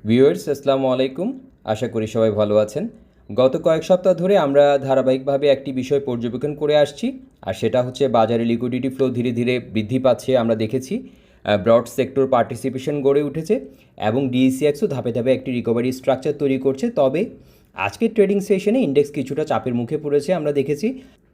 Viewers আসসালামু আলাইকুম। আশা করি সবাই ভালো আছেন। গত কয়েক সপ্তাহ ধরে আমরা ধারাবাহিকভাবে একটি বিষয় পর্যবেক্ষণ করে আসছি, আর সেটা হচ্ছে বাজারে লিকুইডিটি ফ্লো ধীরে ধীরে বৃদ্ধি পাচ্ছে। আমরা দেখেছি ব্রড সেক্টর পার্টিসিপেশন গড়ে উঠেছে এবং ডিএসিএক্সও ধাপে ধাপে একটি রিকভারি স্ট্রাকচার তৈরি করছে। তবে আজকের ট্রেডিং সেশনে ইন্ডেক্স কিছুটা চাপের মুখে পড়েছে আমরা দেখেছি।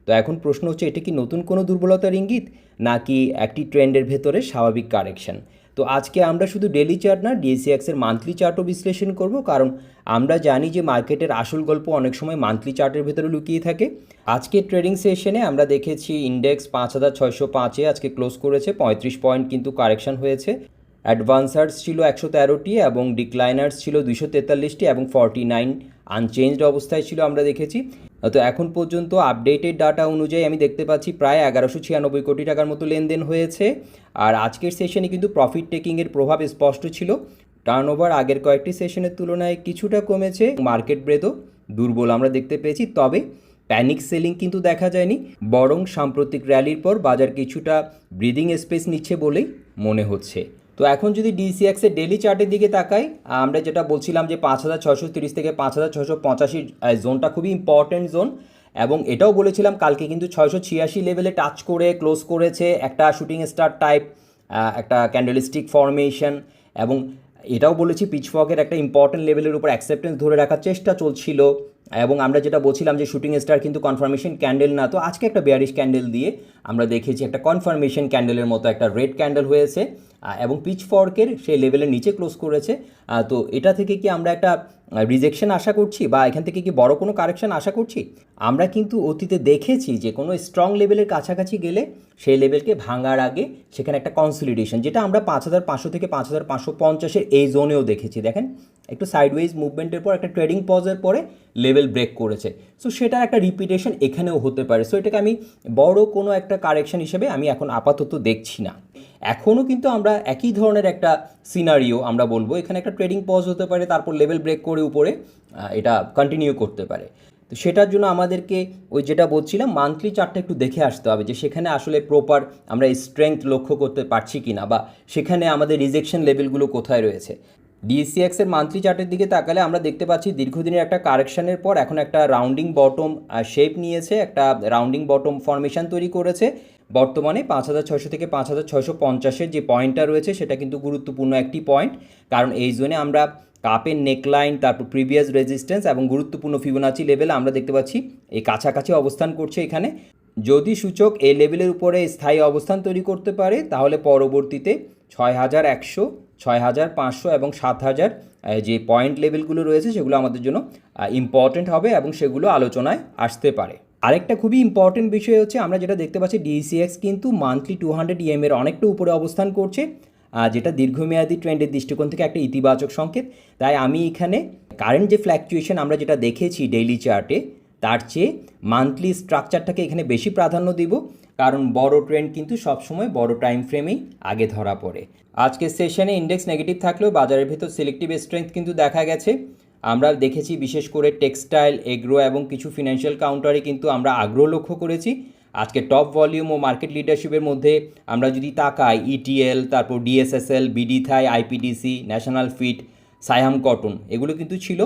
তো এখন প্রশ্ন হচ্ছে, এটা কি নতুন কোনো দুর্বলতার ইঙ্গিত, নাকি একটি ট্রেন্ডের ভেতরে স্বাভাবিক কারেকশন? তো আজকে আমরা শুধু ডেলি চার্ট না, ডিএসিএক্সের মান্থলি চার্টও বিশ্লেষণ করব, কারণ আমরা জানি যে মার্কেটের আসল গল্প অনেক সময় মান্থলি চার্টের ভেতরে লুকিয়ে থাকে। আজকের ট্রেডিং সেশনে আমরা দেখেছি ইন্ডেক্স 5605-এ আজকে ক্লোজ করেছে, 35 পয়েন্ট কিন্তু কারেকশন হয়েছে। অ্যাডভান্সার্স ছিল 113টি এবং ডিক্লাইনার্স ছিল 243টি এবং 49 আনচেঞ্জড অবস্থায় ছিল আমরা দেখেছি। তো এখন পর্যন্ত আপডেটেড ডাটা অনুযায়ী আমি দেখতে পাচ্ছি প্রায় 1196 কোটি টাকার মতো লেনদেন হয়েছে। আর আজকের সেশনে কিন্তু প্রফিট টেকিংয়ের প্রভাব স্পষ্ট ছিল। টার্নওভার আগের কয়েকটি সেশনের তুলনায় কিছুটা কমেছে, মার্কেট ব্রেথও দুর্বল আমরা দেখতে পেয়েছি। তবে প্যানিক সেলিং কিন্তু দেখা যায়নি, বরং সাম্প্রতিক র্যালির পর বাজার কিছুটা ব্রিদিং স্পেস নিচ্ছে বলেই মনে হচ্ছে। তো এখন যদি ডিসিএক্সের ডেলি চার্টের দিকে তাকাই, আমরা যেটা বলছিলাম যে 5630 থেকে 5685 জোনটা খুবই ইম্পর্ট্যান্ট জোন, এবং এটাও বলেছিলাম কালকে কিন্তু 686 লেভেলে টাচ করে ক্লোজ করেছে একটা শুটিং স্টার টাইপ, একটা ক্যান্ডেলস্টিক ফরমেশন। এবং এটাও বলেছি পিচফকের একটা ইম্পর্টেন্ট লেভেলের উপর অ্যাকসেপ্টেন্স ধরে রাখার চেষ্টা চলছিল। এবং আমরা যেটা বলছিলাম যে শুটিং স্টার কিন্তু কনফার্মেশন ক্যান্ডেল না, তো আজকে একটা বেয়ারিশ ক্যান্ডেল দিয়ে আমরা দেখেছি একটা কনফার্মেশন ক্যান্ডেলের মতো একটা রেড ক্যান্ডেল হয়েছে এবং পিচফর্কের সেই লেভেলের নিচে ক্লোজ করেছে। তো এটা থেকে কি আমরা একটা রিজেকশন আশা করছি, বা এখান থেকে কি বড় কোনো কারেকশন আশা করছি? আমরা কিন্তু অতীতে দেখেছি যে কোনো স্ট্রং লেভেলের কাছাকাছি গেলে সেই লেভেলকে ভাঙার আগে সেখানে একটা কনসলিডেশন, যেটা আমরা 5500 থেকে 5550-এর এই জোনেও দেখেছি। দেখেন একটু সাইডওয়েজ মুভমেন্টের পর একটা ট্রেডিং পজের পরে লেভেল ব্রেক করেছে। সো সেটার একটা রিপিটেশন এখানেও হতে পারে। সো এটাকে আমি বড় কোনো একটা কারেকশন হিসেবে আমি এখন আপাতত দেখছি না। এখনও কিন্তু আমরা একই ধরনের একটা সিনারিও আমরা বলবো, এখানে একটা ট্রেডিং পজ হতে পারে, তারপর লেভেল ব্রেক করে উপরে এটা কন্টিনিউ করতে পারে। তো সেটার জন্য আমাদেরকে ওই যেটা বলছিলাম মান্থলি চার্টটা একটু দেখে আসতে হবে যে সেখানে আসলে প্রপার আমরা স্ট্রেংথ লক্ষ্য করতে পারছি কি না, বা সেখানে আমাদের রিজেকশন লেভেলগুলো কোথায় রয়েছে। ডিএসিএক্সের মান্থলি চার্টের দিকে তাকালে আমরা দেখতে পাচ্ছি দীর্ঘদিনের একটা কারেকশনের পর এখন একটা রাউন্ডিং বটম শেপ নিয়েছে, একটা রাউন্ডিং বটম ফরমেশন তৈরি করেছে। বর্তমানে 5600 থেকে 5650-এর যে পয়েন্টটা রয়েছে সেটা কিন্তু গুরুত্বপূর্ণ একটি পয়েন্ট, কারণ এই জোনে আমরা কাপের নেকলাইন, তারপর প্রিভিয়াস রেজিস্ট্যান্স এবং গুরুত্বপূর্ণ ফিবোনাচি লেভেল আমরা দেখতে পাচ্ছি এই কাছাকাছি অবস্থান করছে এখানে। যদি সূচক এই লেভেলের উপরে স্থায়ী অবস্থান তৈরি করতে পারে তাহলে পরবর্তীতে 6100, 6500 এবং 7000 যে পয়েন্ট লেভেলগুলো রয়েছে সেগুলো আমাদের জন্য ইম্পর্টেন্ট হবে এবং সেগুলো আলোচনায় আসতে পারে। আরেকটা খুবই ইম্পর্টেন্ট বিষয় হচ্ছে আমরা যেটা দেখতে পাচ্ছি ডিসিএক্স কিন্তু মান্থলি 200 এর অনেকটা উপরে অবস্থান করছে, যেটা দীর্ঘমেয়াদী ট্রেন্ডের দৃষ্টিকোণ থেকে একটা ইতিবাচক সংকেত। তাই আমি এখানে কারেন্ট যে ফ্ল্যাকচুয়েশন আমরা যেটা দেখেছি ডেইলি চার্টে, তার চেয়ে মান্থলি স্ট্রাকচারটাকে এখানে বেশি প্রাধান্য দিব, কারণ বড় ট্রেন্ড কিন্তু সবসময় বড় টাইম ফ্রেমেই আগে ধরা পড়ে। আজকের সেশনে ইন্ডেক্স নেগেটিভ থাকলেও বাজারের ভেতর সিলেক্টিভ স্ট্রেংথ কিন্তু দেখা গেছে। আমরা দেখেছি বিশেষ করে টেক্সটাইল, এগ্রো এবং কিছু ফিনান্সিয়াল কাউন্টারে কিন্তু আমরা আগ্রহ লক্ষ্য করেছি। আজকে টপ ভলিউম ও মার্কেট লিডারশিপের মধ্যে আমরা যদি তাকাই ইটিএল, তারপর DSSL, BD Thai, IPDC, national ফিট, সায়াম কটন, এগুলো কিন্তু ছিল।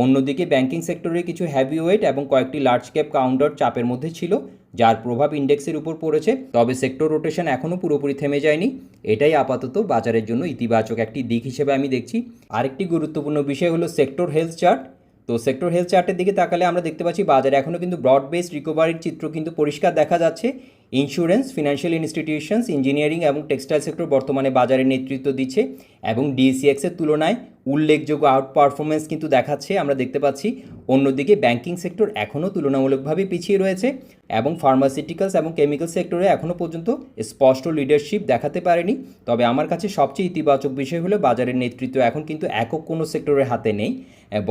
অন্যদিকে ব্যাংকিং সেক্টরে কিছু হ্যাভিওয়েট এবং কয়েকটি লার্জ ক্যাপ কাউন্টার চাপের মধ্যে ছিল, যার প্রভাব ইন্ডেক্সের উপর পড়েছে। তবে সেক্টর রোটেশন এখনও পুরোপুরি থেমে যায়নি, এটাই আপাতত বাজারের জন্য ইতিবাচক একটি দিক হিসেবে আমি দেখছি। আরেকটি গুরুত্বপূর্ণ বিষয় হলো সেক্টর হেলথ চার্ট। তো সেক্টর হেলথ চার্টের দিকে তাকালে আমরা দেখতে পাচ্ছি বাজারে এখনও কিন্তু ব্রড বেসড রিকভারির চিত্র কিন্তু পরিষ্কার দেখা যাচ্ছে। ইন্স্যুরেন্স, ফিনান্সিয়াল ইনস্টিটিউশনস, ইঞ্জিনিয়ারিং এবং টেক্সটাইল সেক্টর বর্তমানে বাজারে নেতৃত্ব দিচ্ছে এবং ডিসিএক্সের তুলনায় উল্লেখযোগ্য আউট পারফরমেন্স কিন্তু দেখাচ্ছে আমরা দেখতে পাচ্ছি। অন্যদিকে ব্যাংকিং সেক্টর এখনও তুলনামূলকভাবে পিছিয়ে রয়েছে এবং ফার্মাসিউটিক্যালস এবং কেমিক্যাল সেক্টরে এখনও পর্যন্ত স্পষ্ট লিডারশিপ দেখাতে পারেনি। তবে আমার কাছে সবচেয়ে ইতিবাচক বিষয় হলো বাজারের নেতৃত্ব এখন কিন্তু একক কোনো সেক্টরের হাতে নেই,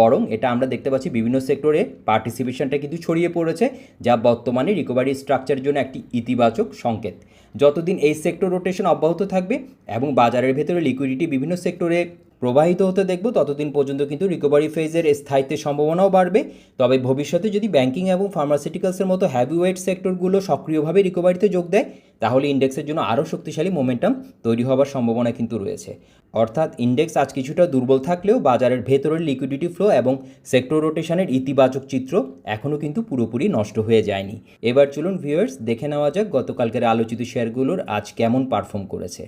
বরং এটা আমরা দেখতে পাচ্ছি বিভিন্ন সেক্টরে পার্টিসিপেশনটা কিন্তু ছড়িয়ে পড়েছে, যা বর্তমানে রিকভারি স্ট্রাকচারের জন্য একটি ইতিবাচক সংকেত। যতদিন এই সেক্টর রোটেশন অব্যাহত থাকবে এবং বাজারের ভেতরে লিকুইডিটি বিভিন্ন সেক্টরে প্রবাহিত হতে দেখব, ততদিন পর্যন্ত কিন্তু রিকভারি ফেজের স্থায়িত্বের সম্ভাবনাও বাড়বে। তবে ভবিষ্যতে যদি ব্যাংকিং এবং ফার্মাসিউটিক্যালসের মতো হ্যাভিওয়েট সেক্টরগুলো সক্রিয়ভাবে রিকভারিতে যোগ দেয়, তাহলে ইন্ডেক্সের জন্য আরও শক্তিশালী মোমেন্টাম তৈরি হওয়ার সম্ভাবনা কিন্তু রয়েছে। অর্থাৎ ইন্ডেক্স আজ কিছুটা দুর্বল থাকলেও বাজারের ভেতরের লিকুইডিটি ফ্লো এবং সেক্টর রোটেশনের ইতিবাচক চিত্র এখনও কিন্তু পুরোপুরি নষ্ট হয়ে যায়নি। এবার চলুন ভিউয়ার্স, দেখে নেওয়া যাক গতকালকের আলোচিত শেয়ারগুলোর আজ কেমন পারফর্ম করেছে।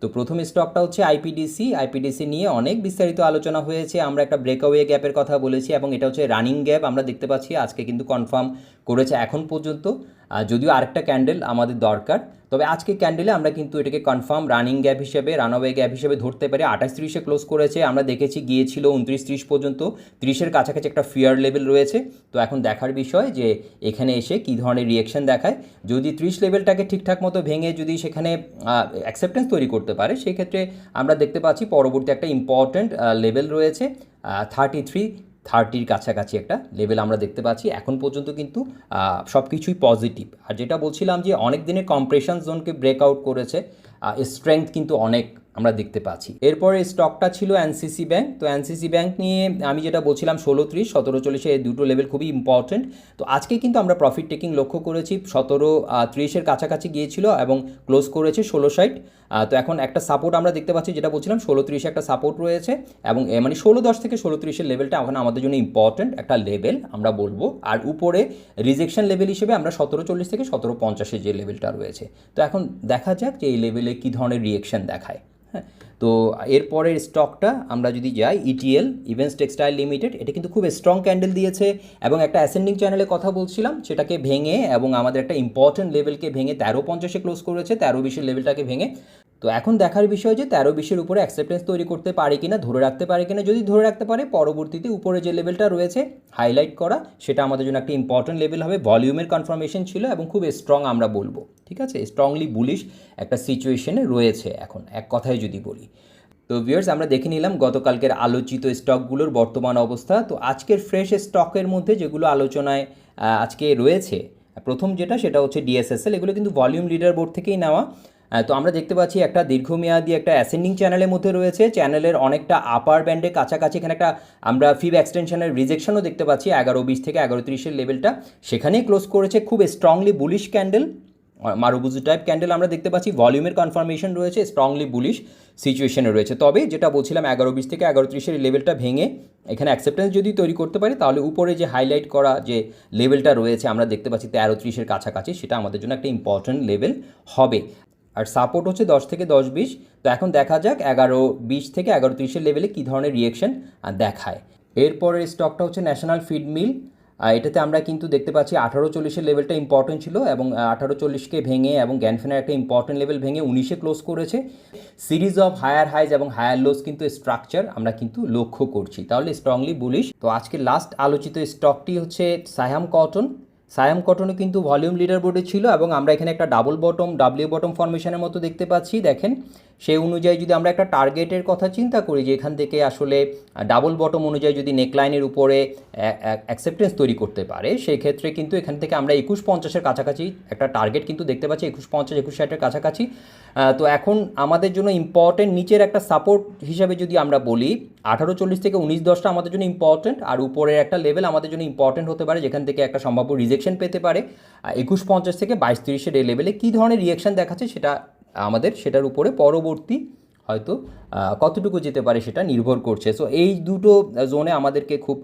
তো প্রথম স্টকটা হচ্ছে আইপিডিসি নিয়ে অনেক বিস্তারিত আলোচনা হয়েছে। আমরা একটা ব্রেকআওয়ে গ্যাপের কথা বলেছি এবং এটা হচ্ছে রানিং গ্যাপ আমরা দেখতে পাচ্ছি, আজকে কিন্তু কনফার্ম করেছে এখন পর্যন্ত। যদিও আরেকটা ক্যান্ডেল আমাদের দরকার, তবে আজকে ক্যান্ডেলে আমরা কিন্তু এটাকে কনফার্ম রানিং গ্যাপ হিসেবে, রানওয়ে গ্যাপ হিসেবে ধরতে পারি। 28.30-এ ক্লোজ করেছে, আমরা দেখেছি গিয়েছিল 29.30 পর্যন্ত, 30-এর কাছাকাছি একটা ফিয়ার লেভেল রয়েছে। তো এখন দেখার বিষয় যে এখানে এসে কী ধরনের রিয়েকশন দেখায়। যদি 30 লেভেলটাকে ঠিকঠাক মতো ভেঙে যদি সেখানে অ্যাকসেপ্টেন্স তৈরি করতে পারে, সেই ক্ষেত্রে আমরা দেখতে পাচ্ছি পরবর্তী একটা ইম্পর্ট্যান্ট লেভেল রয়েছে 33-30-র কাছাকাছি একটা লেভেল আমরা দেখতে পাচ্ছি। এখন পর্যন্ত কিন্তু সব কিছুই পজিটিভ। আর যেটা বলছিলাম যে অনেক দিনের কম্প্রেশন জোনকে ব্রেকআউট করেছে, স্ট্রেংথ কিন্তু অনেক আমরা দেখতে পাচ্ছি। এরপরে স্টকটা ছিল এনসিসি ব্যাংক। তো এনসিসি ব্যাংক নিয়ে আমি যেটা বলছিলাম 16.30, 17.40 এই দুটো লেভেল খুবই ইম্পর্টেন্ট। তো আজকে কিন্তু আমরা প্রফিট টেকিং লক্ষ্য করেছি, 17.30-এর কাছাকাছি গিয়েছিল এবং ক্লোজ করেছে 16.60। তো এখন একটা সাপোর্ট আমরা দেখতে পাচ্ছি, যেটা বলছিলাম 16.30-এ একটা সাপোর্ট রয়েছে এবং মানে 16.10 থেকে 16.30-এর লেভেলটা এখন আমাদের জন্য ইম্পর্টেন্ট একটা লেভেল আমরা বলবো। আর উপরে রিজেকশন লেভেল হিসেবে আমরা 17.40 থেকে 17.50-এর যে লেভেলটা রয়েছে। তো এখন দেখা যাক যে এই লেভেলে কী ধরনের রিয়েকশন দেখায়। হ্যাঁ, তো এরপরের স্টকটা আমরা যদি যাই, ইটিএল, ইভেন্টস টেক্সটাইল লিমিটেড, এটা কিন্তু খুব স্ট্রং ক্যান্ডেল দিয়েছে এবং একটা অ্যাসেন্ডিং চ্যানেলে কথা বলছিলাম, সেটাকে ভেঙে এবং আমাদের একটা ইম্পর্টেন্ট লেভেলকে ভেঙে 13.50-এ ক্লোজ করেছে, 13.20-এর লেভেলটাকে ভেঙে। তো এখন দেখার বিষয় যে 13.20-এর উপরে অ্যাকসেপ্টেন্স তৈরি করতে পারে কিনা, ধরে রাখতে পারে কিনা। যদি ধরে রাখতে পারে, পরবর্তীতে উপরে যে লেভেলটা রয়েছে হাইলাইট করা, সেটা আমাদের জন্য একটা ইম্পর্টেন্ট লেভেল হবে। ভলিউমের কনফার্মেশন ছিল এবং খুব স্ট্রং আমরা বলবো, ঠিক আছে, স্ট্রংলি বুলিশ একটা সিচুয়েশনে রয়েছে এখন, এক কথায় যদি বলি। তো ভিউয়ার্স, আমরা দেখে নিলাম গতকালকের আলোচিত স্টকগুলোর বর্তমান অবস্থা। তো আজকের ফ্রেশ স্টকের মধ্যে যেগুলো আলোচনায় আজকে রয়েছে, প্রথম যেটা সেটা হচ্ছে ডিএসএসএল। এগুলো কিন্তু ভলিউম লিডার বোর্ড থেকেই নেওয়া। তো আমরা দেখতে পাচ্ছি একটা দীর্ঘমেয়াদী একটা অ্যাসেন্ডিং চ্যানেলের মধ্যে রয়েছে, চ্যানেলের অনেকটা আপার ব্যান্ডের কাছাকাছি। এখানে একটা আমরা ফিব এক্সটেনশনের রিজেকশনও দেখতে পাচ্ছি 11.20 থেকে 11.30-এর লেভেলটা, সেখানেই ক্লোজ করেছে। খুব strongly bullish candle, মারুবুজু type candle আমরা দেখতে পাচ্ছি। ভলিউমের কনফার্মেশন রয়েছে, স্ট্রংলি বুলিশ সিচুয়েশনে রয়েছে। তবে যেটা বলছিলাম 11.20 থেকে 11.30-এর লেভেলটা ভেঙে এখানে অ্যাকসেপ্টেন্স যদি তৈরি করতে পারি, তাহলে উপরে যে হাইলাইট করা যে লেভেলটা রয়েছে আমরা দেখতে পাচ্ছি 13.30-এর কাছাকাছি, সেটা আমাদের জন্য একটা ইম্পর্টেন্ট লেভেল হবে। আর সাপোর্ট হচ্ছে 10 থেকে 10.20। তো এখন দেখা যাক 11.20 থেকে 11.30-এর লেভেলে কী ধরনের রিয়েকশন দেখায়। এরপরের স্টকটা হচ্ছে ন্যাশনাল ফিড মিল। এটাতে আমরা কিন্তু দেখতে পাচ্ছি 18.40-এর লেভেলটা ইম্পর্টেন্ট ছিল এবং 18.40-কে ভেঙে এবং গ্যানফেনের একটা ইম্পর্টেন্ট লেভেল ভেঙে 19-এ ক্লোজ করেছে। সিরিজ অফ হায়ার হাইজ এবং হায়ার লোস কিন্তু স্ট্রাকচার আমরা কিন্তু লক্ষ্য করছি, তাহলে স্ট্রংলি বুলিশ। তো আজকে লাস্ট আলোচিত স্টকটি হচ্ছে সায়াম কটন। সায়াম কটনও কিন্তু ভলিউম লিডার বোর্ডে ছিল এবং আমরা এখানে একটা ডাব্লিউ বটম ফরমেশনের মতো দেখতে পাচ্ছি। দেখেন, সেই অনুযায়ী যদি আমরা একটা টার্গেটের কথা চিন্তা করি যে এখান থেকে আসলে ডাবল বটম অনুযায়ী যদি নেকলাইনের উপরে অ্যাকসেপ্টেন্স তৈরি করতে পারে, সেই ক্ষেত্রে কিন্তু এখান থেকে আমরা 21.50-এর কাছাকাছি একটা টার্গেট কিন্তু দেখতে পাচ্ছি, 21.50, 21.60-এর কাছাকাছি। তো এখন আমাদের জন্য ইম্পর্টেন্ট নিচের একটা সাপোর্ট হিসাবে যদি আমরা বলি 18.40 থেকে 19.10টা আমাদের জন্য ইম্পর্টেন্ট, আর উপরের একটা লেভেল আমাদের জন্য ইম্পর্টেন্ট হতে পারে যেখান থেকে একটা সম্ভাব্য রিজেকশন পেতে পারে 21.50 থেকে 22.30-এর এই লেভেলে। কী ধরনের রিয়েকশন দেখাচ্ছে সেটা আমাদের সেটার উপরে পরবর্তী হয়তো কতটুকু যেতে পারে সেটা নির্ভর করছে। সো এই দুটো জোনে আমাদেরকে খুব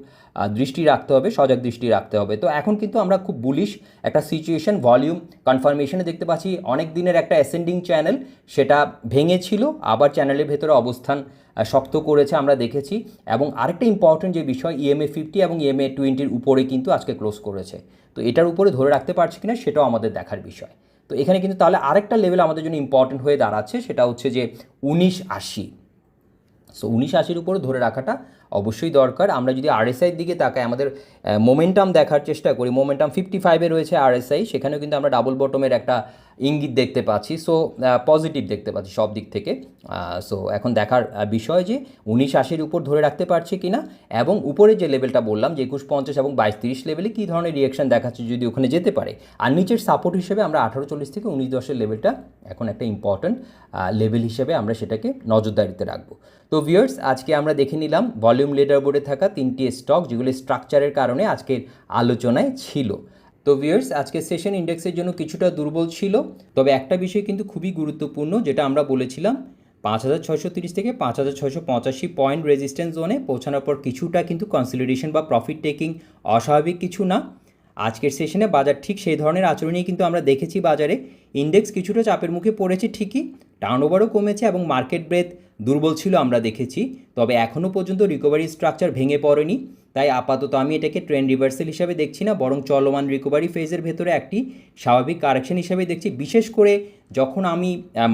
দৃষ্টি রাখতে হবে, সজাগ দৃষ্টি রাখতে হবে। তো এখন কিন্তু আমরা খুব বুলিশ একটা সিচুয়েশন ভলিউম কনফার্মেশনে দেখতে পাচ্ছি। অনেক দিনের একটা অ্যাসেন্ডিং চ্যানেল, সেটা ভেঙেছিল, আবার চ্যানেলের ভেতরে অবস্থান শক্ত করেছে আমরা দেখেছি। এবং আরেকটা ইম্পর্টেন্ট যে বিষয়, EMA 50 এবং EMA 20-র উপরে কিন্তু আজকে ক্লোজ করেছে। তো এটার উপরে ধরে রাখতে পারছি কিনা সেটাও আমাদের দেখার বিষয়। তো এখানে কিন্তু তাহলে আরেকটা লেভেল আমাদের জন্য ইম্পর্টেন্ট হয়ে দাঁড়াচ্ছে, সেটা হচ্ছে যে 19.80। সো 19.80-র উপরে ধরে রাখাটা অবশ্যই দরকার। আমরা যদি RSI-এর দিকে তাকাই, আমাদের মোমেন্টাম দেখার চেষ্টা করি, মোমেন্টাম 55-এ রয়েছে RSI, সেখানেও কিন্তু আমরা ডাবল বটমের একটা ইঙ্গিত দেখতে পাচ্ছি। সো পজিটিভ দেখতে পাচ্ছি সব দিক থেকে। সো এখন দেখার বিষয় যে 1980-র উপর ধরে রাখতে পারছে কিনা, এবং উপরে যে লেভেলটা বললাম যে 2150 এবং 2230 লেভেলে কী ধরনের রিয়াকশান দেখাচ্ছে যদি ওখানে যেতে পারে। আর নিচের সাপোর্ট হিসেবে আমরা 1840 থেকে 1910-এর লেভেলটা এখন একটা ইম্পর্ট্যান্ট লেভেল হিসেবে আমরা সেটাকে নজরদারিতে রাখবো। তো ভিউয়ার্স, আজকে আমরা দেখে নিলাম ভলিউম লিডার বোর্ডে থাকা 3টি স্টক যেগুলো স্ট্রাকচারের কারণে আজকের আলোচনায় ছিল। তো ভিউয়ার্স, আজকের সেশন ইন্ডেক্সের জন্য কিছুটা দুর্বল ছিল, তবে একটা বিষয় কিন্তু খুবই গুরুত্বপূর্ণ, যেটা আমরা বলেছিলাম 5630 থেকে 5685 পয়েন্ট রেজিস্ট্যান্স জোনে পৌঁছানোর পর কিছুটা কিন্তু কনসলিডেশন বা প্রফিট টেকিং অস্বাভাবিক কিছু না। আজকের সেশনে বাজার ঠিক সেই ধরনের আচরণই কিন্তু আমরা দেখেছি। বাজারে ইন্ডেক্স কিছুটা চাপের মুখে পড়েছে ঠিকই, টার্নওভারও কমেছে এবং মার্কেট ব্রেথ দুর্বল ছিল আমরা দেখেছি, তবে এখনও পর্যন্ত রিকভারি স্ট্রাকচার ভেঙে পড়েনি। তাই আপাতত আমি এটাকে ট্রেন্ড রিভার্সাল হিসাবে দেখছি না, বরং চলমান রিকভারি ফেজের ভেতরে একটি স্বাভাবিক কারেকশন হিসাবে দেখছি। বিশেষ করে যখন আমি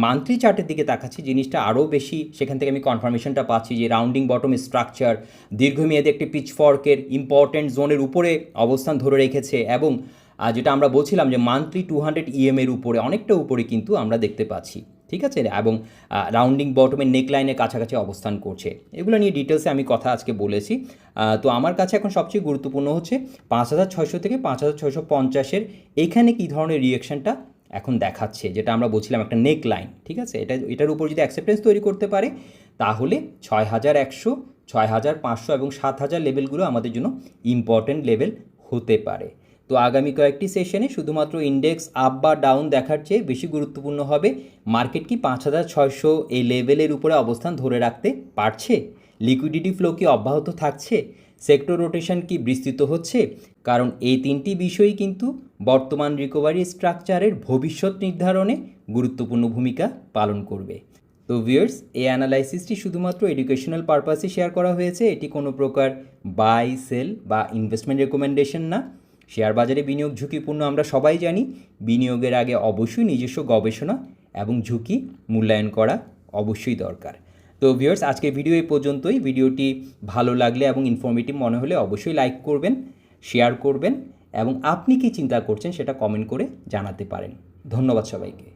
মান্থলি চার্টের দিকে তাকাচ্ছি, জিনিসটা আরও বেশি সেখান থেকে আমি কনফার্মেশনটা পাচ্ছি যে রাউন্ডিং বটম স্ট্রাকচার দীর্ঘমেয়াদী একটি পিচফর্কের ইম্পর্টেন্ট জোনের উপরে অবস্থান ধরে রেখেছে, এবং যেটা আমরা বলছিলাম যে মান্থলি 200 EM-এর উপরে, অনেকটা উপরে কিন্তু আমরা দেখতে পাচ্ছি, ঠিক আছে, এবং রাউন্ডিং বটমের নেকলাইনের কাছাকাছি অবস্থান করছে। এগুলো নিয়ে ডিটেলসে আমি কথা আজকে বলেছি। তো আমার কাছে এখন সবচেয়ে গুরুত্বপূর্ণ হচ্ছে 5600 থেকে 5650-এর এইখানে কী ধরনের রিয়েকশনটা এখন দেখাচ্ছে, যেটা আমরা বলছিলাম একটা নেক লাইন, ঠিক আছে। এটার উপর যদি অ্যাকসেপ্টেন্স তৈরি করতে পারে তাহলে 6100, 6500 এবং 7000 লেভেলগুলো আমাদের জন্য ইম্পর্টেন্ট লেভেল হতে পারে। তো আগামী কয়েকটি সেশনে শুধুমাত্র ইন্ডেক্স আপ বা ডাউন দেখার চেয়ে বেশি গুরুত্বপূর্ণ হবে মার্কেট কি 5600 এই লেভেলের উপরে অবস্থান ধরে রাখতে পারছে, লিকুইডিটি ফ্লো কি অব্যাহত থাকছে, সেক্টর রোটেশন কি বিস্তৃত হচ্ছে, কারণ এই তিনটি বিষয়ই কিন্তু বর্তমান রিকভারি স্ট্রাকচারের ভবিষ্যৎ নির্ধারণে গুরুত্বপূর্ণ ভূমিকা পালন করবে। তো ভিউয়ার্স, এই অ্যানালাইসিসটি শুধুমাত্র এডুকেশনাল পারপাসে শেয়ার করা হয়েছে, এটি কোনো প্রকার বাই সেল বা ইনভেস্টমেন্ট রেকমেন্ডেশন না। শেয়ার বাজারে বিনিয়োগ ঝুঁকিপূর্ণ আমরা সবাই জানি। বিনিয়োগের আগে অবশ্যই নিজস্ব গবেষণা এবং ঝুঁকি মূল্যায়ন করা অবশ্যই দরকার। তো ভিউয়ার্স, আজকের ভিডিও এই পর্যন্তই। ভিডিওটি ভালো লাগলে এবং ইনফরমেটিভ মনে হলে অবশ্যই লাইক করবেন, শেয়ার করবেন, এবং আপনি কি চিন্তা করছেন সেটা কমেন্ট করে জানাতে পারেন। ধন্যবাদ সবাইকে।